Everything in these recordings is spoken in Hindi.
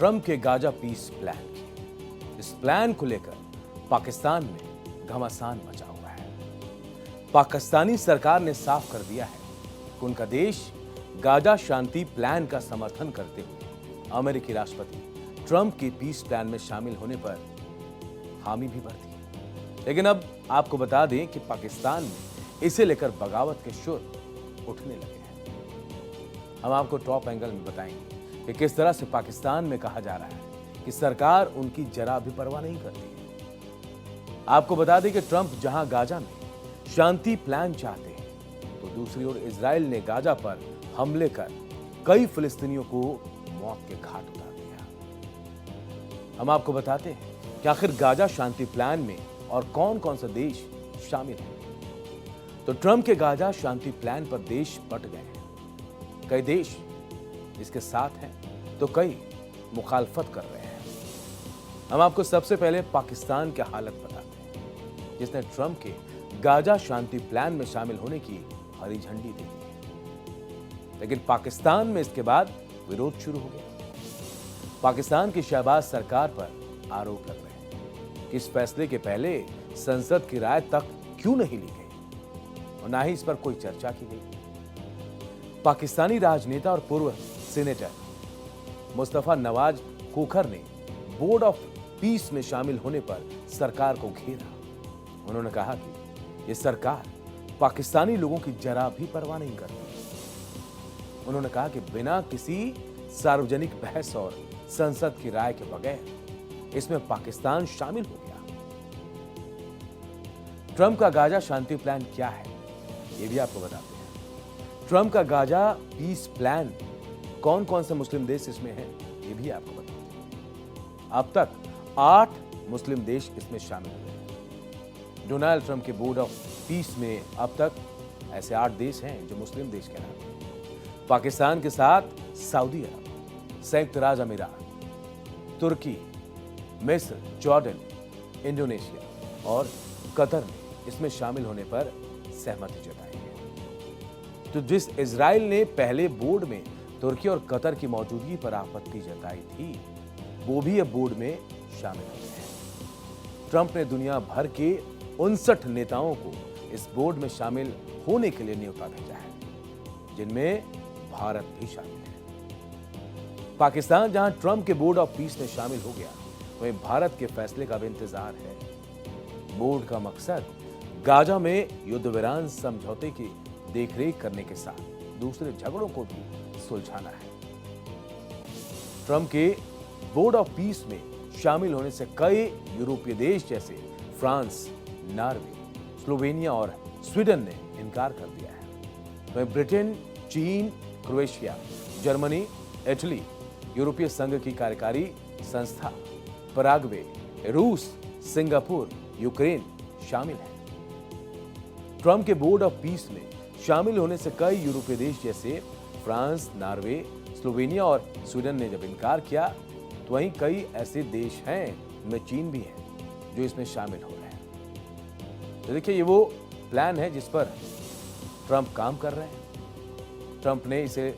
ट्रंप के गाजा पीस प्लान की। इस प्लान को लेकर पाकिस्तान में घमासान मचा हुआ है। पाकिस्तानी सरकार ने साफ कर दिया है कि उनका देश गाजा शांति प्लान का समर्थन करते हुए अमेरिकी राष्ट्रपति ट्रंप के पीस प्लान में शामिल होने पर हामी भी भरती है। लेकिन अब आपको बता दें कि पाकिस्तान में इसे लेकर बगावत के सुर उठने लगे हैं। हम आपको टॉप एंगल में बताएंगे कि किस तरह से पाकिस्तान में कहा जा रहा है कि सरकार उनकी जरा भी परवाह नहीं करती। आपको बता दें कि ट्रंप जहां गाजा में शांति प्लान चाहते हैं, तो दूसरी ओर इजराइल ने गाजा पर हमले कर कई फिलिस्तीनियों को मौत के घाट उतार दिया। हम आपको बताते हैं कि आखिर गाजा शांति प्लान में और कौन कौन सा देश शामिल है। तो ट्रंप के गाजा शांति प्लान पर देश बंट गए हैं। कई देश इसके साथ हैं तो कई मुखालफत कर रहे हैं। हम आपको सबसे पहले पाकिस्तान की हालत बताते हैं, जिसने ट्रंप के गाजा शांति प्लान में शामिल होने की हरी झंडी दे दी है। लेकिन पाकिस्तान में इसके बाद विरोध शुरू हो गया। पाकिस्तान की शहबाज सरकार पर आरोप लग रहे हैं कि इस फैसले के पहले संसद की राय तक क्यों नहीं ली गई और ना ही इस पर कोई चर्चा की गई। पाकिस्तानी राजनेता और पूर्व सीनेटर मुस्तफा नवाज खोखर ने बोर्ड ऑफ पीस में शामिल होने पर सरकार को घेरा। उन्होंने कहा कि यह सरकार पाकिस्तानी लोगों की जरा भी परवाह नहीं करती। उन्होंने कहा कि बिना किसी सार्वजनिक बहस और संसद की राय के बगैर इसमें पाकिस्तान शामिल हो गया। ट्रंप का गाजा शांति प्लान क्या है, यह भी आपको बताते हैं। ट्रंप का गाजा पीस प्लान, कौन कौन से मुस्लिम देश इसमें हैं, यह भी आपको बताते हैं। अब तक 8 मुस्लिम देश इसमें शामिल हुए हैं। डोनाल्ड ट्रंप के बोर्ड ऑफ पीस में अब तक ऐसे 8 देश हैं जो मुस्लिम देश कहलाते हैं। पाकिस्तान के साथ सऊदी अरब, संयुक्त राज्य अमीरात, तुर्की, मिस्र, जॉर्डन, इंडोनेशिया और कतर ने इसमें शामिल होने पर सहमति जताई है। तो जिस इजराइल ने पहले बोर्ड में तुर्की और कतर की मौजूदगी पर आपत्ति जताई थी, वो भी अब बोर्ड में शामिल हो गए हैं। ट्रंप ने दुनिया भर के 59 नेताओं को इस बोर्ड में शामिल होने के लिए न्योता भेजा है, जिनमें भारत भी शामिल है। पाकिस्तान जहां ट्रंप के बोर्ड ऑफ पीस में शामिल हो गया, वहीं भारत के फैसले का भी इंतजार है। बोर्ड का मकसद गाजा में युद्धविराम समझौते की देखरेख करने के साथ दूसरे झगड़ों को भी सुलझाना है। ट्रंप के बोर्ड ऑफ पीस में शामिल होने से कई यूरोपीय देश जैसे फ्रांस, नॉर्वे, स्लोवेनिया और स्वीडन ने इनकार कर दिया है। वहीं ब्रिटेन, चीन, क्रोएशिया, जर्मनी, इटली, यूरोपीय संघ की कार्यकारी संस्था, पराग्वे, रूस, सिंगापुर, यूक्रेन शामिल है। ट्रंप के बोर्ड ऑफ पीस में शामिल होने से कई यूरोपीय देश जैसे फ्रांस, नॉर्वे, स्लोवेनिया और स्वीडन ने जब इनकार किया, तो वहीं कई ऐसे देश हैं, इनमें चीन भी है, जो इसमें शामिल हो रहे हैं। तो देखिए, ये वो प्लान है जिस पर ट्रंप काम कर रहे हैं। ट्रंप ने इसे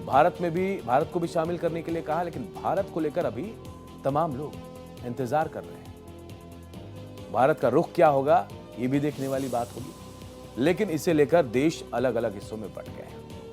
भारत को भी शामिल करने के लिए कहा, लेकिन भारत को लेकर अभी तमाम लोग इंतजार कर रहे हैं। भारत का रुख क्या होगा, ये भी देखने वाली बात होगी। लेकिन इसे लेकर देश अलग अलग हिस्सों में बंट गए हैं।